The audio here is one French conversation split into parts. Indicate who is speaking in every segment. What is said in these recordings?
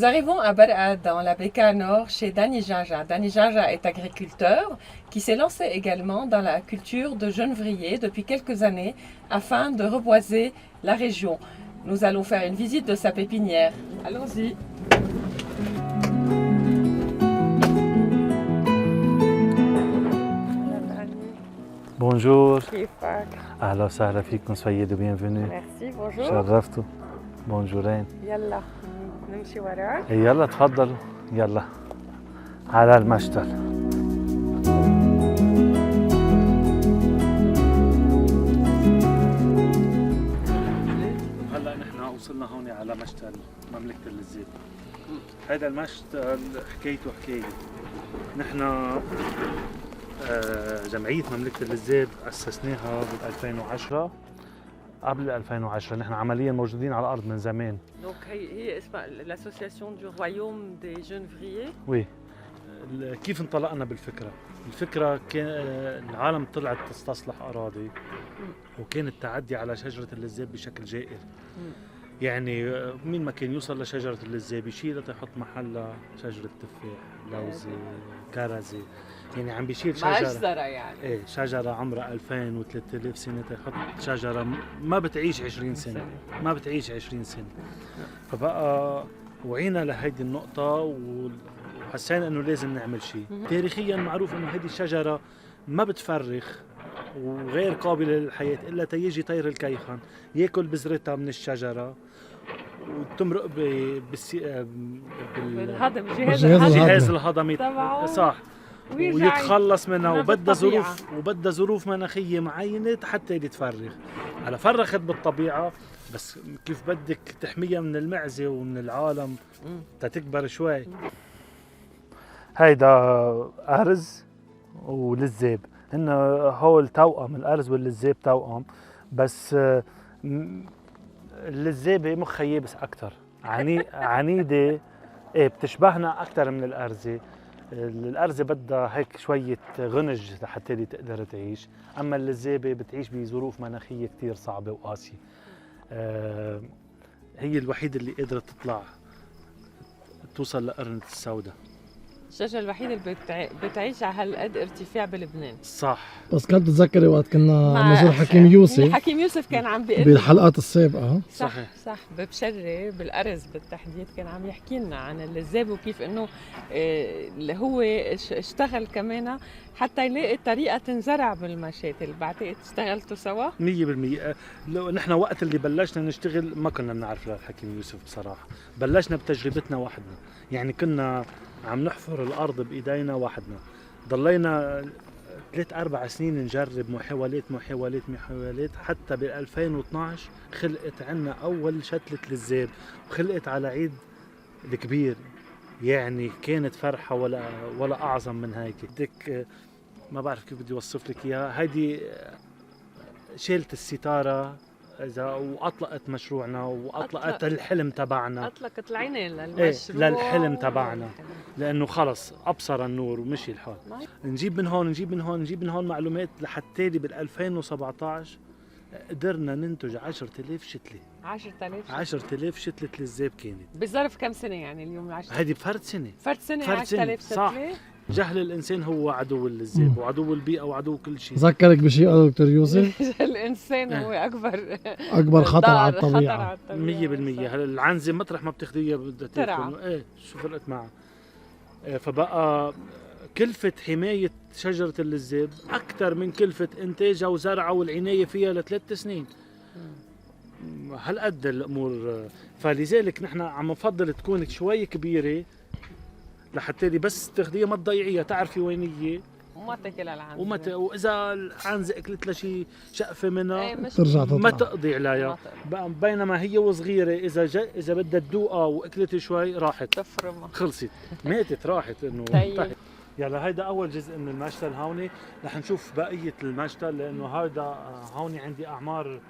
Speaker 1: Nous arrivons à Bar'a dans la Bekaa Nord chez Dani Jaja. Dani Jaja est agriculteur qui s'est lancé également dans la culture de genevrier depuis quelques années afin de reboiser la région. Nous allons faire une visite de sa pépinière. Allons-y.
Speaker 2: Bonjour.
Speaker 1: كيفك؟
Speaker 2: أهلا وسهلا فيكم soyez de bienvenue.
Speaker 1: Merci, bonjour.
Speaker 2: شرفتوا. بونجورين.
Speaker 1: يلا نمشي وراك.
Speaker 2: يلا تفضلوا. يلا على المشتل. هلا نحن وصلنا هون على مشتل مملكة اللذيذ. هذا المشتل حكايته حكاية. نحن جمعية مملكة اللذيذ أسسناها بال 2010. قبل 2010 نحن عمليا موجودين على الأرض من زمان.
Speaker 1: Donc هي اسمها l'association du royaume des genevriers.
Speaker 2: وي. كيف انطلقنا بالفكرة؟ الفكرة كان العالم طلعت تستصلح أراضي وكان التعدي على شجرة اللذاب بشكل جائر. يعني مين ما كان يوصل لشجرة اللذاب يشيلها يحط محلها شجرة تفاح، لوزة، كرزة. يعني عم بيشيل شجرة
Speaker 1: يعني.
Speaker 2: ايه شجرة عمرها 2000 و 3000 سنة تحط شجرة ما بتعيش 20 سنة، ما بتعيش 20 سنة. فبقى وعينا لهيدي النقطة وحسينا انه لازم نعمل شيء. تاريخيا معروف انه هيدي الشجرة ما بتفرخ وغير قابلة للحياة الا تيجي طير الكيخن ياكل بذرتها من الشجرة وتمرق
Speaker 1: بالهضم
Speaker 2: الجهاز الهضمي
Speaker 1: تبعه
Speaker 2: صح ويتخلص منها وبدها ظروف مناخيه معينه حتى تفرخ. على فرخت بالطبيعه بس كيف بدك تحميها من المعزه ومن العالم تتكبر شوي. هيدا ارز ولذاب هن هول توأم، الارز واللذاب توأم بس اللذابه مخها يابس اكثر عنيده. ايه بتشبهنا اكثر من الارزه. الأرزة بدها هيك شوية غنج لحتى تقدر تعيش، أما اللذابة بتعيش بظروف مناخية كتير صعبة وقاسية. هي الوحيدة اللي قادرة تطلع توصل لقرنة السوداء.
Speaker 1: الشجرة الوحيدة اللي بتعيش على هالقد ارتفاع بلبنان.
Speaker 2: صح.
Speaker 3: بس كنت تتذكري وقت كنا نزور حكيم يوسف.
Speaker 1: حكيم يوسف كان عم بيقول
Speaker 3: بالحلقات السابقة.
Speaker 1: صح ببشري بالأرز بالتحديد كان عم يحكي لنا عن اللذاب وكيف انه اللي هو اشتغل كمان حتى يلاقي طريقة تنزرع بالمشاتل. بعتقد اشتغلتوا سوا
Speaker 2: 100%. لو نحن وقت اللي بلشنا نشتغل ما كنا بنعرف للحكيم يوسف بصراحة. بلشنا بتجربتنا وحدنا، يعني كنا عم نحفر الأرض بإيدينا وحدنا. ضلينا 3-4 سنين نجرب محاولات حتى بال 2012 خلقت عنا أول شتلة لذاب وخلقت على عيد الكبير. يعني كانت فرحة ولا أعظم من هيك. بدك ما بعرف كيف بدي أوصف لك إياها. هيدي شالت الستارة إذا وأطلقت مشروعنا وأطلقت الحلم تبعنا.
Speaker 1: أطلقت العينين للمشروع
Speaker 2: للحلم تبعنا لأنه خلص أبصر النور ومشي الحال. نجيب من هون معلومات لحتى بال 2017 قدرنا ننتج 10,000 شتلة. 10,000 شتلة لذاب كانت
Speaker 1: بظرف كم سنة يعني اليوم 10؟
Speaker 2: هيدي بفرد سنة
Speaker 1: 10,000
Speaker 2: صح.
Speaker 1: شتلة.
Speaker 2: جهل الإنسان هو عدو اللذاب وعدو البيئة وعدو كل شيء.
Speaker 3: ذكرك بشيء قال دكتور يوسف؟
Speaker 1: الإنسان هو
Speaker 3: أكبر خطر على الطبيعة.
Speaker 2: 100%. العنزة مطرح ما بتاخديها بدها تاكل. ايه شو فرقت معها. كفبقى كلفة حماية شجرة اللذاب أكثر من كلفة إنتاجها وزرعها والعناية فيها ل3 سنين. هالقد الأمور. فلذلك نحن عم نفضل تكون شوي كبيرة لحتى بس تاخديها ما تضيعيها، تعرفي وين هي
Speaker 1: وما تاكل العنزة
Speaker 2: وإذا العنزة أكلت لها شي شقفة منها
Speaker 3: ترجع تطلع
Speaker 2: ما تقضي عليها. بينما هي وصغيرة إذا بدها تدوقها وأكلت شوي راحت
Speaker 1: تفرمها
Speaker 2: خلصت ماتت راحت إنه
Speaker 1: طيب.
Speaker 2: يلا هيدا أول جزء من المشتل. هوني رح نشوف بقية المشتل لأنه هيدا هوني عندي أعمار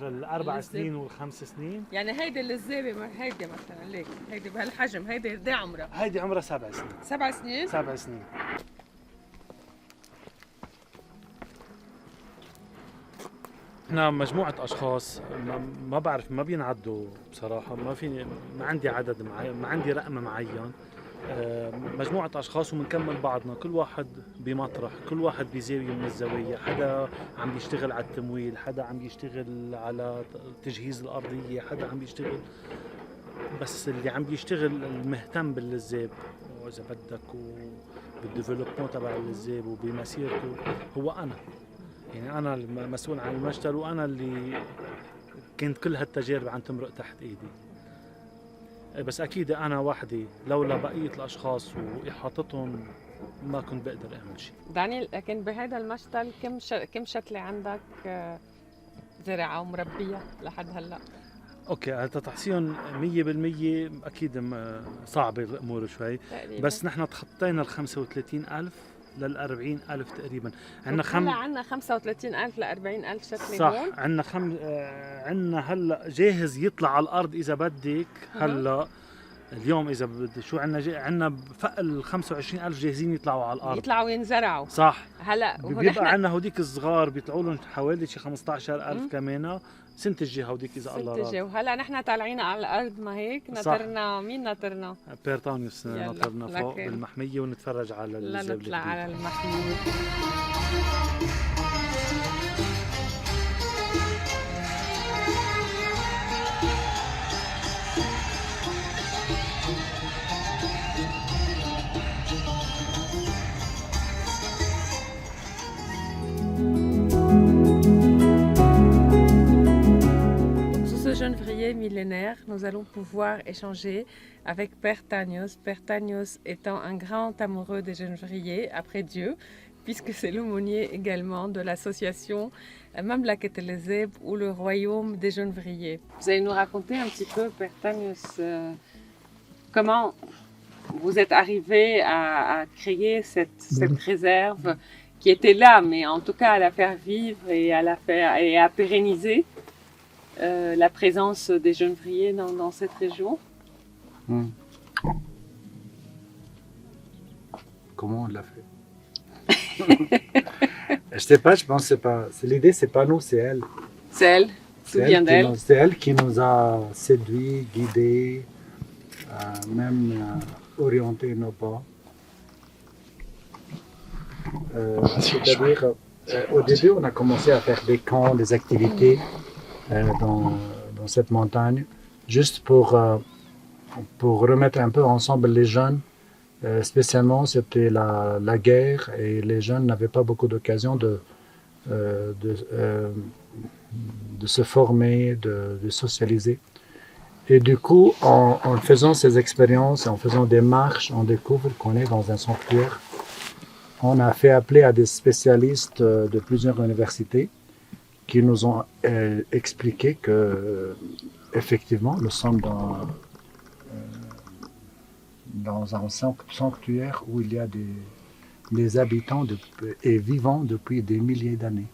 Speaker 2: ال4 سنين وال5 سنين.
Speaker 1: يعني هيدي اللذابة هيدي مثلا ليك هيدي بهالحجم هيدي قد ايه عمرها؟
Speaker 2: هيدي عمرها 7 سنين.
Speaker 1: 7 سنين؟
Speaker 2: 7 سنين. احنا مجموعة اشخاص ما بعرف، ما بينعدوا بصراحة، ما عندي عدد معين، ما عندي رقم معين. مجموعة اشخاص وبنكمل بعضنا، كل واحد بمطرح، كل واحد بزاوية من الزوايا. حدا عم بيشتغل على التمويل، حدا عم بيشتغل على تجهيز الارضية، حدا عم بيشتغل، بس اللي عم بيشتغل المهتم باللزاب واذا بدك وبالديفلوبمون تبع اللزاب وبمسيرته هو انا. يعني انا المسؤول عن المشتل، وانا اللي كنت كل هالتجارب عم تمرق تحت ايدي. بس اكيد انا وحدي، لولا بقيه الاشخاص واحاطتهم ما كنت بقدر اعمل شيء.
Speaker 1: دانيال، لكن بهذا المشتل كم شتله عندك زرعه ومربيه لحد هلا؟
Speaker 2: اوكي، هذا تحصيل 100% اكيد صعبه الامور شوي تقريباً. بس نحن تخطينا ال 35,000 لل 40,000 تقريبا.
Speaker 1: عندنا 35,000 ل 40,000 شتله.
Speaker 2: صح، عندنا هلا جاهز يطلع على الارض اذا بدك. هلا اليوم اذا شو عندنا فوق ال 25,000 جاهزين يطلعوا على الارض،
Speaker 1: يطلعوا ينزرعوا.
Speaker 2: صح.
Speaker 1: هلا
Speaker 2: بيبقى عندنا هوديك الصغار بيطلعوا لهم حوالي شي 15,000 كمان سنة الجهة هوديك إذا الله راد.
Speaker 1: وهلا نحن طالعين على الأرض، ما هيك نطرنا. مين نطرنا؟
Speaker 2: بيرتانيوس نطرنا فوق بالمحمية ونتفرج على الجبل.
Speaker 1: نطلع على المحمية. Genevrier millénaire, nous allons pouvoir échanger avec Père Tanios. Père Tanios étant un grand amoureux des genevriers, après Dieu, puisque c'est l'aumônier également de l'association Mamlaket el-Zeb ou le royaume des genevriers. Vous allez nous raconter un petit peu, Père Tanios, comment vous êtes arrivé à créer cette réserve qui était là, mais en tout cas à la faire vivre et à pérenniser la présence des genevriers dans cette région.
Speaker 4: Comment on l'a fait? Je sais pas, je pense que l'idée, c'est pas nous, c'est elle.
Speaker 1: C'est elle. Tout vient d'elle.
Speaker 4: C'est elle qui nous a séduits, guidés, même orienté nos pas. C'est-à-dire, au début, on a commencé à faire des camps, des activités dans cette montagne, juste pour remettre un peu ensemble les jeunes. Spécialement, c'était la guerre et les jeunes n'avaient pas beaucoup d'occasion de se former, de socialiser. Et du coup, en faisant ces expériences, en faisant des marches, on découvre qu'on est dans un sanctuaire. On a fait appeler à des spécialistes de plusieurs universités qui nous ont expliqué que, effectivement, nous sommes dans un sanctuaire où il y a des habitants et vivants depuis des milliers d'années.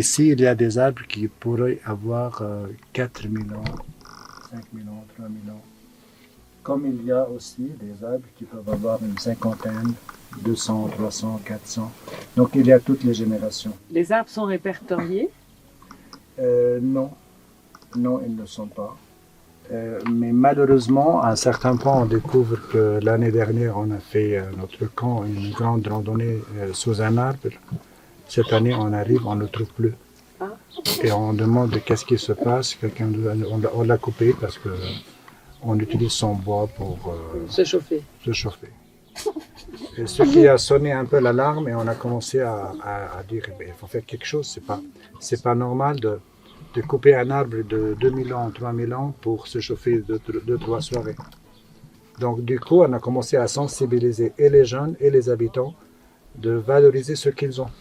Speaker 4: Ici, il y a des arbres qui pourraient avoir 4 000 ans, 5 000 ans, 3 000 ans. Comme il y a aussi des arbres qui peuvent avoir une cinquantaine, 200, 300, 400. Donc il y a toutes les générations.
Speaker 1: Les arbres sont répertoriés?
Speaker 4: Non, ils ne sont pas. Mais malheureusement, à un certain point, on découvre que l'année dernière, on a fait notre camp, une grande randonnée sous un arbre. Cette année, on arrive, on ne le trouve plus. Et on demande qu'est-ce qui se passe. On l'a coupé parce que on utilise son bois pour
Speaker 1: se chauffer.
Speaker 4: Et ce qui a sonné un peu l'alarme, et on a commencé à dire il faut faire quelque chose. C'est pas normal de couper un arbre de 2000 ans, 3000 ans pour se chauffer 2-3 soirées. Donc du coup, on a commencé à sensibiliser et les jeunes et les habitants de valoriser ce qu'ils ont.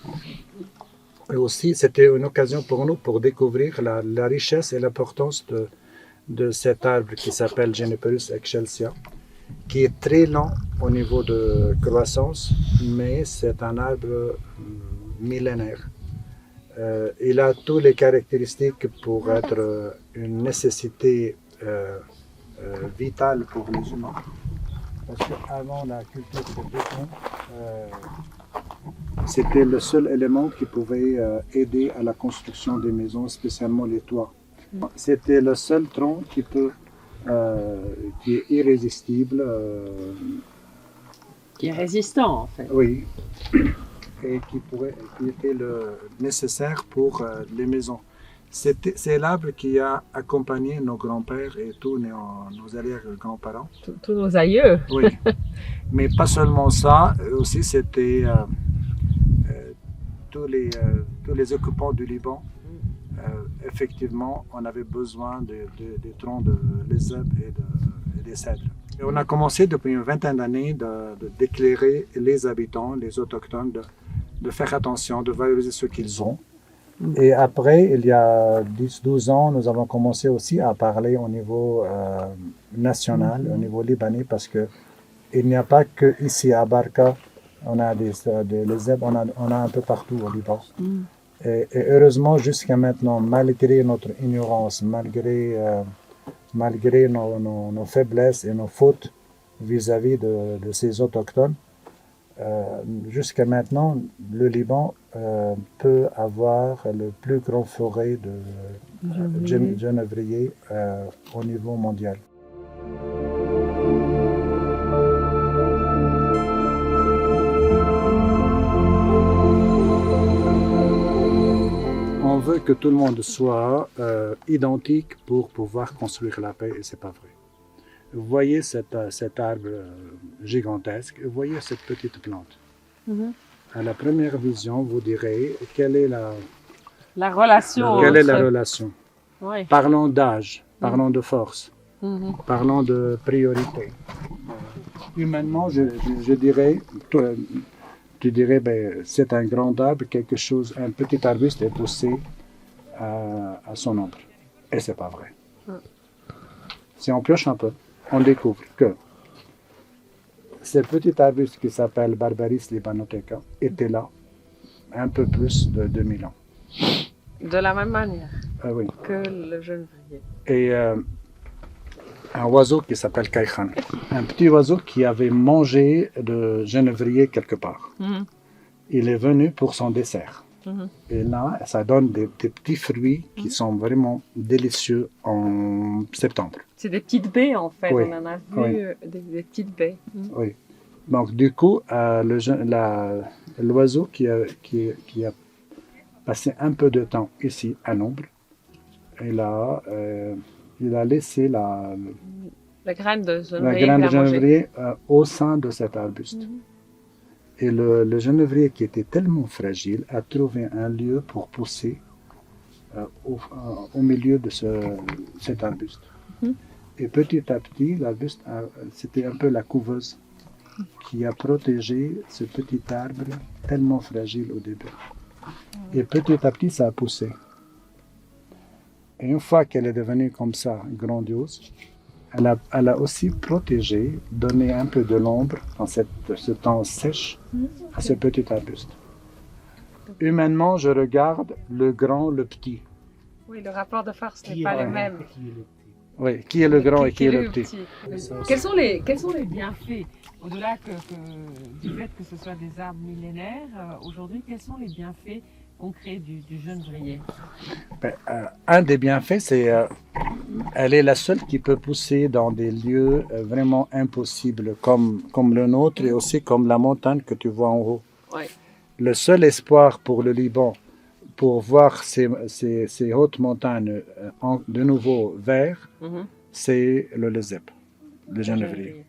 Speaker 4: Et aussi, c'était une occasion pour nous pour découvrir la richesse et l'importance de cet arbre qui s'appelle Juniperus excelsia, qui est très lent au niveau de croissance, mais c'est un arbre millénaire. Il a toutes les caractéristiques pour être une nécessité vitale pour les humains. Parce qu'avant la culture de béton, C'était le seul élément qui pouvait aider à la construction des maisons, spécialement les toits. C'était le seul tronc qui est irrésistible.
Speaker 1: Qui est résistant en fait.
Speaker 4: Oui, et qui était nécessaire pour les maisons. C'est l'arbre qui a accompagné nos grands-pères et tous nos arrière-grands-parents.
Speaker 1: Tous nos aïeux.
Speaker 4: Oui, mais pas seulement ça, aussi c'était tous les occupants du Liban. Effectivement, on avait besoin des troncs de l'Ezeb et des cèdres. Et on a commencé depuis une vingtaine d'années d'éclairer les habitants, les autochtones, de faire attention, de valoriser ce qu'ils ont. Et après, il y a 10-12 ans, nous avons commencé aussi à parler au niveau national, au niveau libanais, parce qu'il n'y a pas que ici à Barka, on a les Ezeb, on a un peu partout au Liban. Et heureusement, jusqu'à maintenant, malgré notre ignorance, malgré nos faiblesses et nos fautes vis-à-vis de ces autochtones, jusqu'à maintenant, le Liban peut avoir le plus grand forêt de genévriers au niveau mondial. On veut que tout le monde soit identique pour pouvoir construire la paix, et c'est pas vrai. Vous voyez cet arbre gigantesque, vous voyez cette petite plante. À la première vision, vous direz quelle est
Speaker 1: la relation.
Speaker 4: Quelle est la relation?
Speaker 1: Oui.
Speaker 4: Parlons d'âge, parlons de force, parlons de priorité. Humainement, je dirais, tu dirais, ben, c'est un grand arbre, un petit arbuste est poussé à son ombre. Et c'est pas vrai. Si on pioche un peu, on découvre que ce petit arbuste qui s'appelle Barbaris libanotheca était là un peu plus de 2000 ans.
Speaker 1: De la même manière
Speaker 4: Oui.
Speaker 1: que le genévrier.
Speaker 4: Et un oiseau qui s'appelle Kaïkhan, un petit oiseau qui avait mangé de genévrier quelque part. Il est venu pour son dessert. Et là, ça donne des petits fruits qui sont vraiment délicieux en septembre.
Speaker 1: C'est des petites baies en fait,
Speaker 4: Oui.
Speaker 1: on en a vu
Speaker 4: Oui.
Speaker 1: des petites baies.
Speaker 4: Oui. Donc du coup, l'oiseau qui a passé un peu de temps ici à l'ombre, il a laissé la
Speaker 1: graine de
Speaker 4: genévrier au sein de cet arbuste. Et le genévrier qui était tellement fragile a trouvé un lieu pour pousser au milieu de cet arbuste. Et petit à petit, l'arbuste, c'était un peu la couveuse qui a protégé ce petit arbre tellement fragile au début. Et petit à petit, ça a poussé. Et une fois qu'elle est devenue comme ça, grandiose, elle a aussi protégé, donné un peu de l'ombre dans ce temps sèche à ce petit arbuste. Humainement, je regarde le grand, le petit.
Speaker 1: Oui, le rapport de force n'est pas le même.
Speaker 4: Oui, qui est le grand et qui est le petit.
Speaker 1: Quels sont les bienfaits, au-delà du fait que ce soit des arbres millénaires, aujourd'hui, quels sont les bienfaits concrets du genévrier?
Speaker 4: Un des bienfaits, c'est elle est la seule qui peut pousser dans des lieux vraiment impossibles comme le nôtre et aussi comme la montagne que tu vois en haut.
Speaker 1: Oui.
Speaker 4: Le seul espoir pour le Liban pour voir ces hautes montagnes de nouveau vertes, c'est le Lezeb, le genévrier.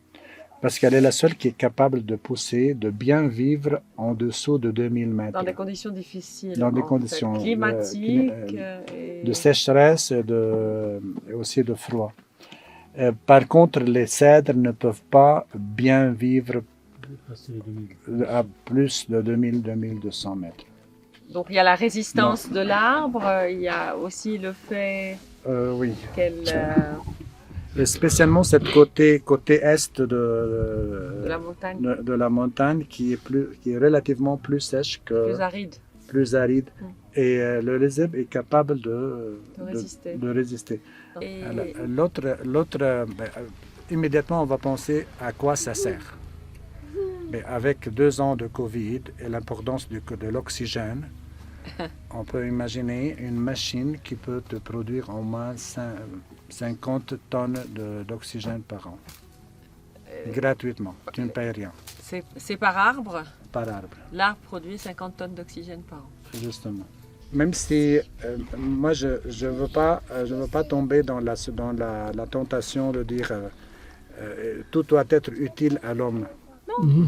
Speaker 4: Parce qu'elle est la seule qui est capable de pousser, de bien vivre en dessous de 2000 mètres.
Speaker 1: Dans des conditions difficiles.
Speaker 4: Dans des conditions
Speaker 1: climatiques.
Speaker 4: De sécheresse et aussi de froid. Par contre, les cèdres ne peuvent pas bien vivre à plus de 2000-2200 mètres.
Speaker 1: Donc il y a la résistance de l'arbre, il y a aussi le fait
Speaker 4: oui.
Speaker 1: qu'elle...
Speaker 4: Et spécialement cette côté est
Speaker 1: de
Speaker 4: la montagne qui est relativement plus sèche que... Plus aride. Et le Lezeb est capable de résister. Et... L'autre, immédiatement on va penser à quoi ça sert. Mais avec 2 ans de Covid et l'importance de l'oxygène, on peut imaginer une machine qui peut te produire au moins 50 tonnes d'oxygène par an. Gratuitement, tu ne payes rien.
Speaker 1: C'est par arbre.
Speaker 4: Par arbre.
Speaker 1: L'arbre produit 50 tonnes d'oxygène par an.
Speaker 4: Justement. Même si moi je veux pas tomber dans la tentation de dire tout doit être utile à l'homme.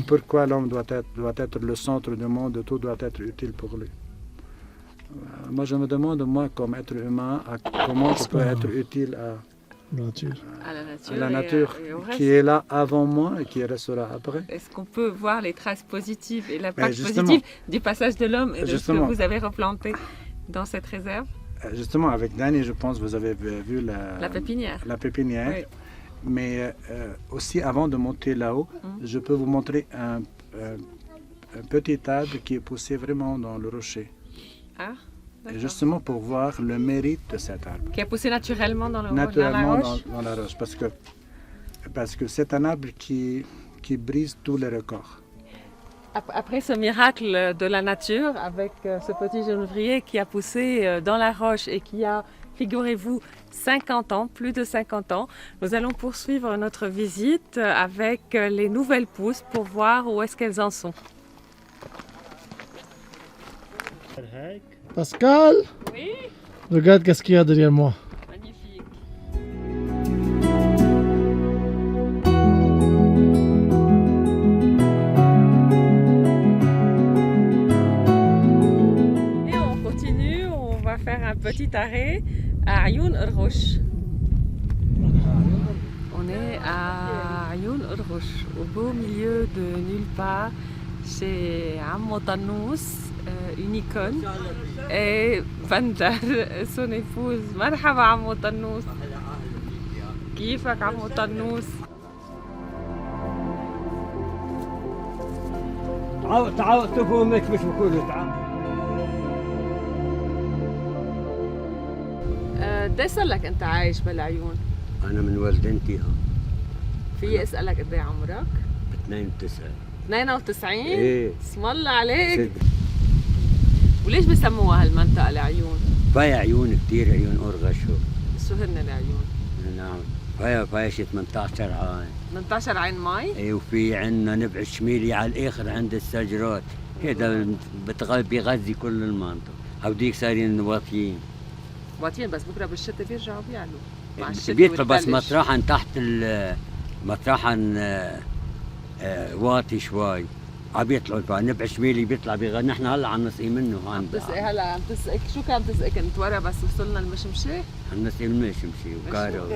Speaker 4: Pourquoi l'homme doit être le centre du monde, tout doit être utile pour lui. Moi je me demande, moi comme être humain, comment je peux être utile à la nature
Speaker 1: et au reste.
Speaker 4: Qui est là avant moi et qui restera après.
Speaker 1: Est-ce qu'on peut voir les traces positives et l'impact
Speaker 4: justement.
Speaker 1: positif du passage de l'homme et de ce que
Speaker 4: Justement.
Speaker 1: vous avez replanté dans cette réserve?
Speaker 4: Justement, avec Dani, je pense que vous avez vu
Speaker 1: La pépinière.
Speaker 4: La pépinière.
Speaker 1: Oui.
Speaker 4: Mais aussi, avant de monter là-haut, je peux vous montrer un petit arbre qui est poussé vraiment dans le rocher.
Speaker 1: Ah,
Speaker 4: Et
Speaker 1: d'accord.
Speaker 4: justement pour voir le mérite de cet arbre.
Speaker 1: Qui a poussé naturellement dans,
Speaker 4: Naturellement
Speaker 1: dans la roche.
Speaker 4: dans la roche. Parce que c'est un arbre qui brise tous les records.
Speaker 1: Après ce miracle de la nature, avec ce petit genévrier qui a poussé dans la roche et qui a, figurez-vous, 50 ans, plus de 50 ans, nous allons poursuivre notre visite avec les nouvelles pousses pour voir où est-ce qu'elles en sont.
Speaker 3: Pascal,
Speaker 1: Oui,
Speaker 3: regarde qu'est-ce qu'il y a derrière moi.
Speaker 1: magnifique. Et on continue, on va faire un petit arrêt à Ayoun el-Roch. On est à Ayoun el-Roch, au beau milieu de nulle part, chez Ammo Tannous, une icône, et Vandar, son épouse. مرحبا عمو طنوس. كيفك عمو طنوس؟
Speaker 5: تعال تفهمك مش بقولوا تعال.
Speaker 1: قد صار لك انت عايش بالعيون؟
Speaker 5: انا من والدنتي ها
Speaker 1: في اسالك قد ايه عمرك؟
Speaker 5: ب 92.
Speaker 1: 92؟
Speaker 5: ايه
Speaker 1: اسم الله عليك.
Speaker 5: صدق.
Speaker 1: وليش بسموها هالمنطقة العيون؟
Speaker 5: فيها عيون كثير، عيون أورغشو.
Speaker 1: شو هن العيون؟
Speaker 5: نعم فيها شي 18 عين.
Speaker 1: 18 عين مي؟
Speaker 5: ايه وفي عندنا نبع الشميلي على الاخر عند السجرات، هذا بيغذي كل المنطقة. هوديك صايرين واطيين.
Speaker 1: واطيين بس بكره بالشتاء بيرجعوا بيعلوا. مع الشتاء
Speaker 5: بيطلع بس
Speaker 1: والثلج.
Speaker 5: مطرحا تحت مطرحا واطي شوي. عم بيطلعوا بقى نبع شميلي بيطلع بيغذي. نحن هلا عم نسقي منه
Speaker 1: عم تسقي هلا عم تسقي شو كان تسقي؟ كنت ورا بس وصلنا المشمشة؟
Speaker 5: عم نسقي المشمشي وكاروز.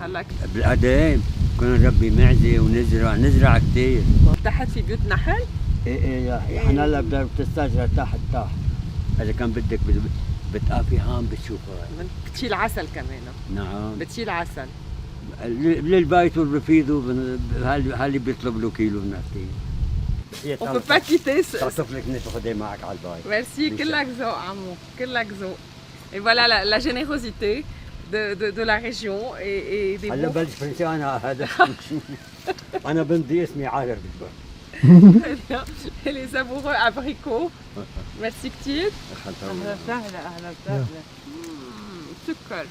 Speaker 1: هلا
Speaker 5: بالقديم كنا نربي معزه ونزرع كثير.
Speaker 1: تحت في بيوت نحل؟
Speaker 5: ايه احنا هلا بدنا بتستاجر تحت. اذا كان بدك بتقافي هون بتشوفها.
Speaker 1: بتشيل عسل كمان.
Speaker 5: نعم
Speaker 1: بتشيل عسل.
Speaker 5: للبيت والرفيق هاللي بيطلب له كيلو نفتي.
Speaker 1: On peut pas quitter ce...
Speaker 5: تعطف لك تاخذيه معك على البيت.
Speaker 1: Merci, كلك ذوق عمو، كلك ذوق. Et voilà la générosité de la région et des
Speaker 5: هلا
Speaker 1: bons.
Speaker 5: بلش فرنسي انا هذا. انا بنتي اسمي عاير بالبيت.
Speaker 1: Et les amoureux abricots. Merci كتير.
Speaker 5: أهلا
Speaker 1: سهلة. سكر.